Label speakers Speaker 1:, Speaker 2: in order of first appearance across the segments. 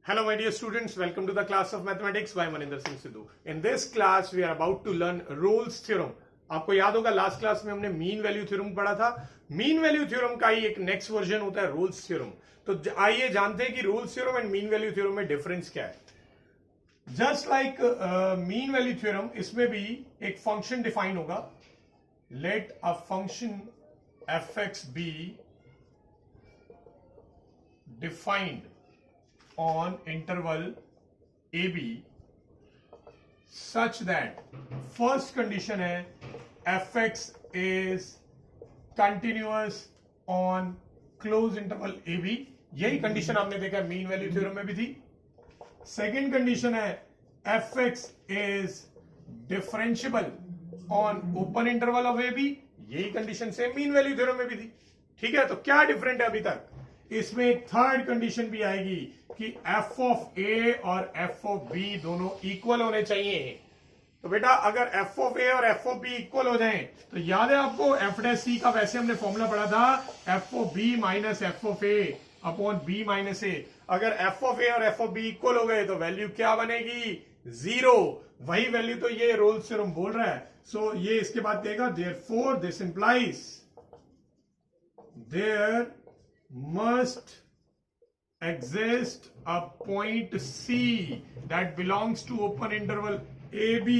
Speaker 1: Hello my dear students, welcome to the class of mathematics by Maninder Singh Sidhu. In this class we are about to learn Rolle's theorem. आपको याद होगा last class में हमने mean value theorem पढ़ा था. Mean value theorem का ही एक next version होता है रोल्स थ्योरम. तो आइए जानते हैं कि Rolle's theorem and mean value theorem में डिफरेंस क्या है. Just like mean value theorem, इसमें भी एक फंक्शन डिफाइन होगा. Let a function f x be defined on interval AB such that first condition है fx is continuous on closed interval AB. यही condition आपने देखा मीन वैल्यू थ्योरम में भी थी. सेकेंड कंडीशन है fx is differentiable on open interval of AB. यही condition से मीन वैल्यू थ्योरम में भी थी. ठीक है, तो क्या डिफरेंट है अभी तक. इसमें एक थर्ड कंडीशन भी आएगी कि एफ ऑफ ए और एफ ऑफ बी दोनों इक्वल होने चाहिए. तो बेटा अगर एफ ऑफ ए और एफ ऑफ बी इक्वल हो जाएं तो याद है आपको एफ डैश सी का वैसे हमने फॉर्मूला पढ़ा था F of B minus F of A upon B minus A. अगर एफ ऑफ ए और एफ ऑफ बी इक्वल हो गए तो वैल्यू क्या बनेगी, जीरो. वही वैल्यू तो ये रोल्स थ्योरम बोल रहा है. सो ये इसके बाद देगा therefore this implies there must exist a point C that belongs to open interval AB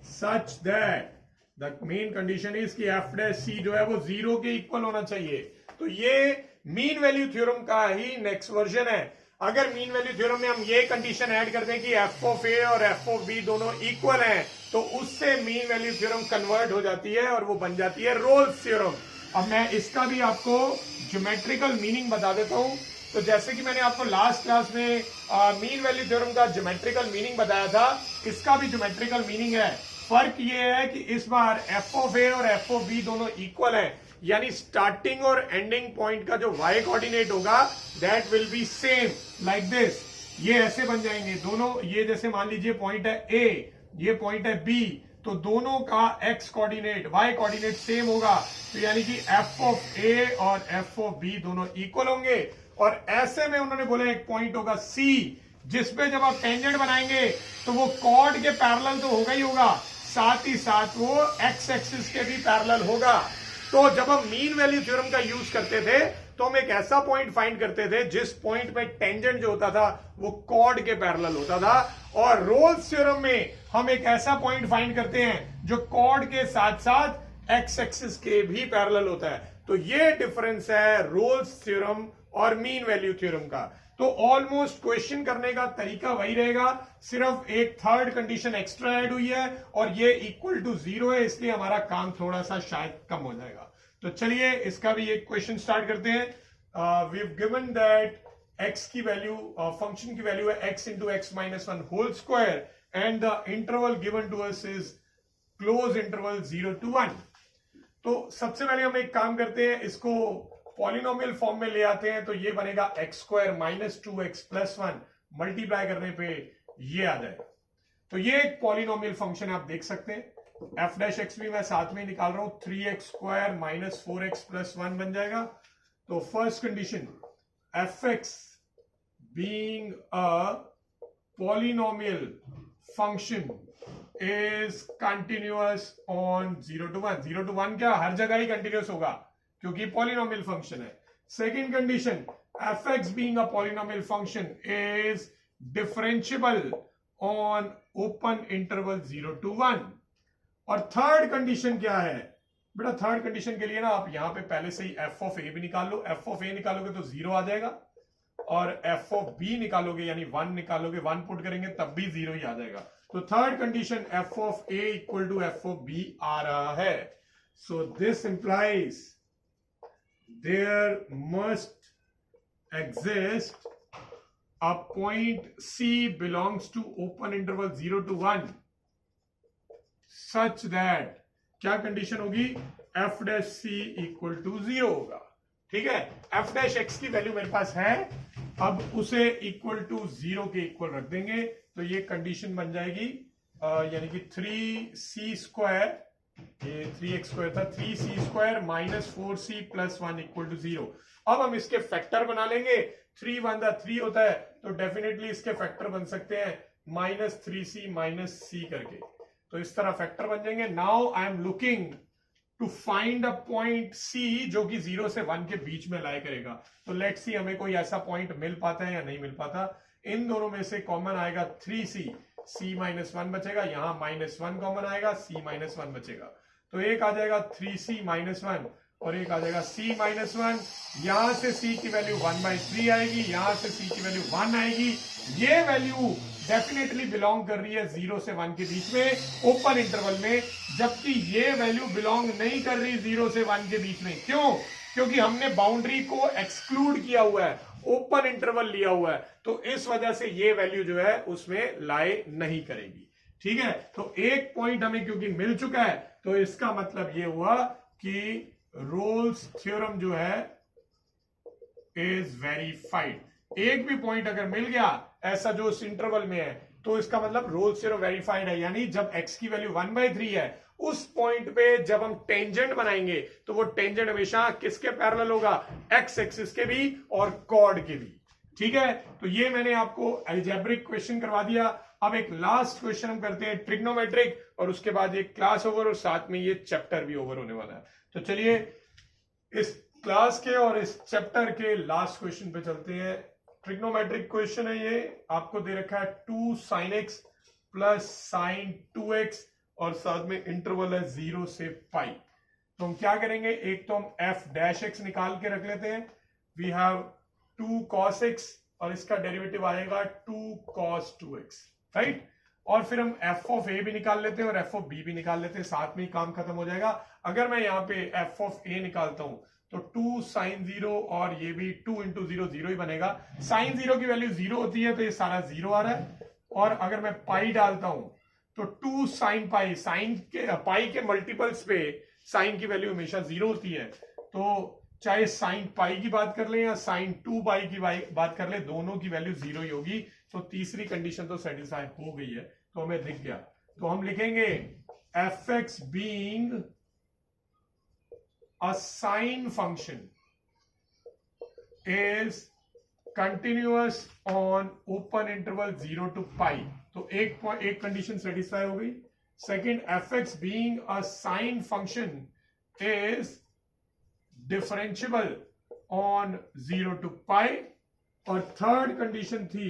Speaker 1: such that the main condition is कि f dash C जो है वो जीरो के इक्वल होना चाहिए. तो ये मीन वैल्यू थ्योरम का ही नेक्स्ट वर्जन है. अगर मीन वैल्यू थ्योरम में हम ये कंडीशन ऐड कर दें कि एफ ऑफ ए और एफ ऑफ बी दोनों इक्वल हैं तो उससे मीन वैल्यू थ्योरम कन्वर्ट हो जाती है और वो बन जाती है रोल्स थ्योरम. अब मैं इसका भी आपको ज्योमेट्रिकल मीनिंग बता देता हूं. तो जैसे कि मैंने आपको लास्ट क्लास में मीन वैल्यू थ्योरम का ज्योमेट्रिकल मीनिंग बताया था, इसका भी ज्योमेट्रिकल मीनिंग है. फर्क ये है कि इस बार एफ ऑफ ए और एफ ऑफ बी दोनों इक्वल है, यानी स्टार्टिंग और एंडिंग पॉइंट का जो वाई कोऑर्डिनेट होगा that will be same like this. ये ऐसे बन जाएंगे दोनों. ये जैसे मान लीजिए पॉइंट है ए, ये पॉइंट है बी, तो दोनों का x coordinate y coordinate same होगा. तो यानी कि एफ ऑफ ए और एफ ऑफ बी दोनों इक्वल होंगे. और ऐसे में उन्होंने बोला एक पॉइंट होगा सी जिसपे जब आप टेंजेंट बनाएंगे तो वो कॉर्ड के पैरेलल तो होगा ही होगा, साथ ही साथ वो एक्स एक्सिस के भी पैरेलल होगा. तो जब हम मीन वैल्यू थ्योरम का यूज करते थे तो हम एक ऐसा पॉइंट फाइंड करते थे जिस पॉइंट पे टेंजेंट जो होता था वो कॉर्ड के पैरेलल होता था. और रोल्स थ्योरम में हम एक ऐसा पॉइंट फाइंड करते हैं जो कॉर्ड के साथ साथ एक्स एक्सिस के भी पैरेलल होता है. तो ये डिफरेंस है रोल्स थ्योरम और मीन वैल्यू थ्योरम का. तो ऑलमोस्ट क्वेश्चन करने का तरीका वही रहेगा, सिर्फ एक थर्ड कंडीशन एक्स्ट्रा ऐड हुई है और ये इक्वल टू जीरो है, इसलिए हमारा काम थोड़ा सा शायद कम हो जाएगा. तो चलिए इसका भी एक क्वेश्चन स्टार्ट करते हैं. We have given that x की वैल्यू, फंक्शन की वैल्यू है x into x minus one whole square and the interval given to us is close interval 0 to 1. तो सबसे पहले हम एक काम करते हैं, इसको पॉलिनोमियल फॉर्म में ले आते हैं. तो ये बनेगा x square minus 2x plus 1 multiply करने पे ये आ जाएगा. तो ये एक पॉलिनोमियल फंक्शन आप देख सकते हैं. एफ डैश एक्स भी मैं साथ में निकाल रहा हूं, 3x square minus 4x plus 1 बन जाएगा. तो first condition F x being a polynomial function is continuous on 0 to 1. 0 to 1 क्या हर जगह ही कंटिन्यूअस होगा क्योंकि पॉलिनोमियल फंक्शन है. Second condition F x being a polynomial function is differentiable on open interval 0 to 1. और third condition क्या है बेटा, third condition के लिए ना आप यहां पे पहले से ही एफ ऑफ ए भी निकाल लो. एफ ऑफ ए निकालोगे तो जीरो आ जाएगा और एफ ऑफ बी निकालोगे यानी 1 निकालोगे, 1 पुट करेंगे तब भी जीरो ही आ जाएगा. तो third condition F of A equal to F of B आ रहा है. So this implies there must exist a point C belongs to open interval 0 to 1 such that क्या कंडीशन होगी, f dash C equal to 0 होगा. ठीक है, f dash x की value मेरे पास है, अब उसे इक्वल टू 0 के इक्वल रख देंगे तो ये कंडीशन बन जाएगी यानी कि 3c स्क्वायर, ये 3x स्क्वायर था, 3c square minus 4c plus 1 equal to 0. अब हम इसके फैक्टर बना लेंगे। 3 वन 3 होता है, तो डेफिनेटली इसके फैक्टर बन सकते हैं -3c -c करके, तो इस तरह फैक्टर बन जाएंगे। Now I am looking to find a point C जो कि 0 से 1 के बीच में लाई करेगा। तो लेट सी हमें कोई ऐसा पॉइंट मिल पाता है या नहीं मिल पाता। इन दोनों में से कॉमन आएगा 3c, c -1 बचेगा, यहां -1 कॉमन आएगा, c -1 बचेगा, तो एक आ जाएगा 3c -1 और एक आ जाएगा c -1। यहां से c की वैल्यू 1/3 आएगी, यहां से c की वैल्यू 1 आएगी। ये वैल्यू डेफिनेटली बिलोंग कर रही है 0 से 1 के बीच में ओपन इंटरवल में, जबकि ये वैल्यू बिलोंग नहीं कर रही 0 से 1 के बीच में। क्यों? क्योंकि हमने बाउंड्री को एक्सक्लूड किया हुआ है, ओपन इंटरवल लिया हुआ है, तो इस वजह से ये वैल्यू जो है उसमें लाई नहीं करेगी। ठीक है, तो एक पॉइंट हमें क्योंकि मिल चुका है, तो इसका मतलब ये हुआ कि रोल्स थ्योरम जो है इज वेरीफाइड। एक भी पॉइंट अगर मिल गया ऐसा जो इस इंटरवल में है, तो इसका मतलब रोल्स थ्योरम वेरीफाइड है। यानी जब x की वैल्यू 1/3 है, उस पॉइंट पे जब हम टेंजेंट बनाएंगे तो वो टेंजेंट हमेशा किसके पैरेलल होगा? x एक्सिस के भी और कॉर्ड के भी। ठीक है, तो ये मैंने आपको अलजेब्रिक क्वेश्चन करवा दिया। अब एक लास्ट क्वेश्चन हम करते हैं ट्रिग्नोमेट्रिक, और उसके बाद एक क्लास ओवर और साथ में ये चैप्टर भी ओवर होने वाला है। तो चलिए इस क्लास के और इस चैप्टर के लास्ट क्वेश्चन पे चलते हैं। ट्रिग्नोमेट्रिक क्वेश्चन है ये, आपको दे रखा है 2 sin x plus sin 2x और साथ में इंटरवल है 0 से पाई। तो हम क्या करेंगे, एक तो हम f डैश x निकाल के रख लेते हैं। वी हैव 2 cos x और इसका डेरिवेटिव आएगा 2 cos 2x, राइट। और फिर हम f ऑफ a भी निकाल लेते हैं और f ऑफ b भी निकाल लेते हैं, साथ में ही काम खत्म हो जाएगा। अगर मैं यहाँ पे f ऑफ a निकालता हूं तो 2 sin 0 और ये भी 2 × 0 0 ही बनेगा। sin 0 की वैल्यू 0 होती है तो ये सारा 0 आ रहा है, और अगर मैं पाई डालता हूं तो 2 sin पाई, साइन के पाई के मल्टीपल्स पे साइन की वैल्यू हमेशा 0 होती है। तो चाहे साइन पाई की बात कर ले या साइन 2 पाई की बात कर ले, दोनों की वैल्यू 0 ही होगी। तो तीसरी कंडीशन तो सेटिस्फाई हो गई है, तो हमें दिख गया। तो हम लिखेंगे fx being a sine function is continuous on open interval 0 to pi। तो एक कंडीशन सेटिस्फाई हो गई। Second, fx being a sine function is differentiable on 0 to pi। और थर्ड कंडीशन थी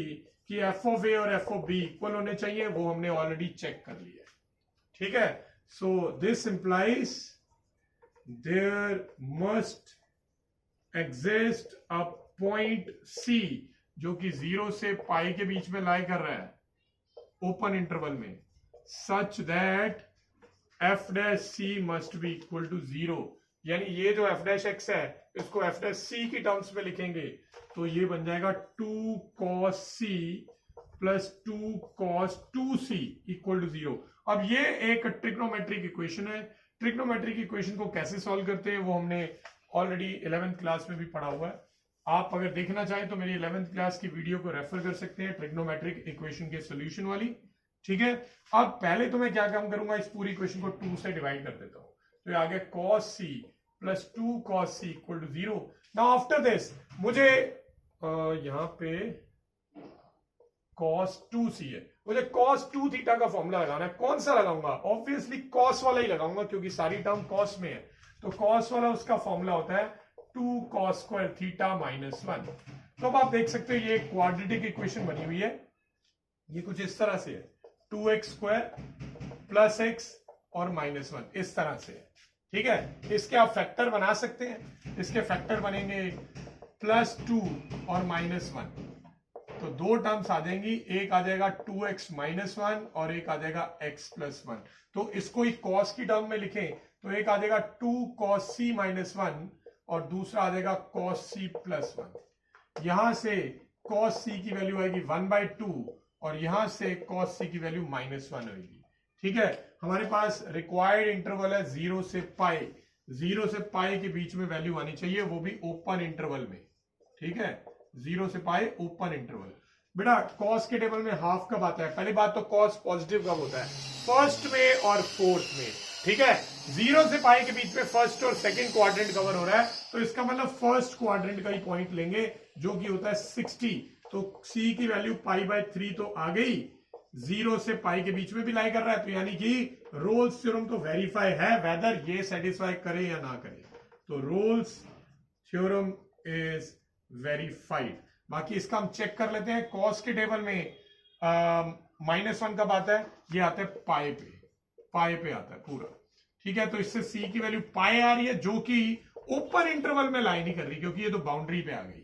Speaker 1: कि f of a और f of b इक्वल होने चाहिए, वो हमने ऑलरेडी चेक कर लिया। ठीक है, so this implies there must exist a point C जो कि 0 से पाई के बीच में लाई कर रहा है ओपन इंटरवल में, such that f dash c must be equal to 0। यानी ये जो f dash x है इसको f dash c की टर्म्स में लिखेंगे तो ये बन जाएगा 2 cos c plus 2 cos 2c equal to 0। अब ये एक ट्रिग्नोमेट्रिक इक्वेशन है। ट्रिग्नोमेट्रिक इक्वेशन को कैसे सॉल्व करते हैं वो हमने ऑलरेडी 11th क्लास में भी पढ़ा हुआ है। आप अगर देखना चाहें तो मेरी 11th क्लास की वीडियो को रेफर कर सकते हैं, ट्रिग्नोमेट्रिक इक्वेशन के सॉल्यूशन वाली। ठीक है, अब पहले तो मैं क्या काम करूंगा, इस पूरी इक्वेशन को 2 से डिवाइड कर देता हूं, तो ये आ गया cos c plus 2 cos c equal to 0। Now after this मुझे यहां पे cos 2c है, मुझे cos 2 थीटा का फॉर्मूला लगाना है। कौन सा लगाऊंगा? ऑब्वियसली cos वाला ही लगाऊंगा क्योंकि सारी टर्म cos में है। तो cos वाला उसका फॉर्मूला होता है 2 cos स्क्वायर थीटा माइनस 1। तो अब आप देख सकते हो ये क्वाड्रेटिक इक्वेशन बनी हुई है, ये कुछ इस तरह से है, 2x स्क्वायर प्लस x और माइनस 1, इस तरह से है। ठीक है, इसके आप फैक्टर बना सकते हैं। इसके फैक्टर बनेंगे प्लस 2 और माइनस 1, तो दो टर्म्स आ जाएंगी, एक आ जाएगा 2x माइनस 1 और एक आ जाएगा x प्लस 1। तो इसको ही cos की टर्म में लिखें तो एक आ जाएगा 2 cos c माइनस 1 और दूसरा आ जाएगा cos c प्लस 1। यहां से cos c की वैल्यू आएगी 1/2 और यहां से cos c की वैल्यू माइनस 1 होगी। ठीक है, हमारे पास रिक्वायर्ड इंटरवल है 0 से पाई, 0 से पाई के बीच में वैल्यू आनी चाहिए, वो भी ओपन इंटरवल में। ठीक है, 0 से पाई ओपन इंटरवल। बेटा cos के टेबल में हाफ कब आता है? पहली बात तो cos पॉजिटिव कब होता है? फर्स्ट में और फोर्थ में। ठीक है, 0 से पाई के बीच में फर्स्ट और सेकंड क्वाड्रेंट कवर हो रहा है, तो इसका मतलब फर्स्ट क्वाड्रेंट का ही पॉइंट लेंगे जो कि होता है 60। तो c की वैल्यू π/3 तो आ गई, 0 से पाई के बीच में भी लाई कर रहा है, तो यानी कि रोल्स थ्योरम तो वेरीफाई है, वेदर ये सेटिस्फाई करे या ना करे। तो रोल्स थ्योरम इज वेरीफाइड। बाकी इसका हम चेक कर लेते हैं। कॉस के टेबल में -1 कब आता है? ये आता है पाई पे आता है पूरा, ठीक है। तो इससे सी की वैल्यू पाई आ रही है, जो कि ओपन इंटरवल में लाई नहीं कर रही क्योंकि ये तो बाउंड्री पे आ गई,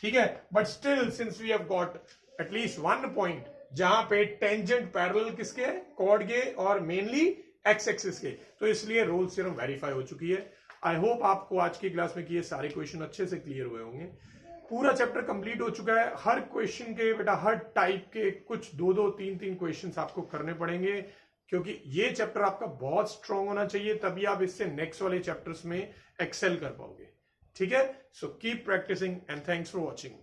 Speaker 1: ठीक है। But still since we have got at least one point जहां पे टेंजेंट पैरेलल किसके है? कॉर्ड के और मेनली एक्स एक्सिस के, तो इसलिए रोल्स थ्योरम वेरीफाई हो चुकी है। आई होप आपको आज की क्लास में किए सारे क्वेश्चन अच्छे से क्लियर हुए होंगे। पूरा चैप्टर कंप्लीट हो चुका है। हर क्वेश्चन के बेटा हर टाइप के कुछ 2-2, 3-3 क्वेश्चंस आपको करने पड़ेंगे, क्योंकि ये चैप्टर आपका बहुत स्ट्रांग होना चाहिए, तभी आप इससे नेक्स्ट वाले चैप्टर्स में एक्सेल कर पाओगे, ठीक है। So keep practising and thanks for watching.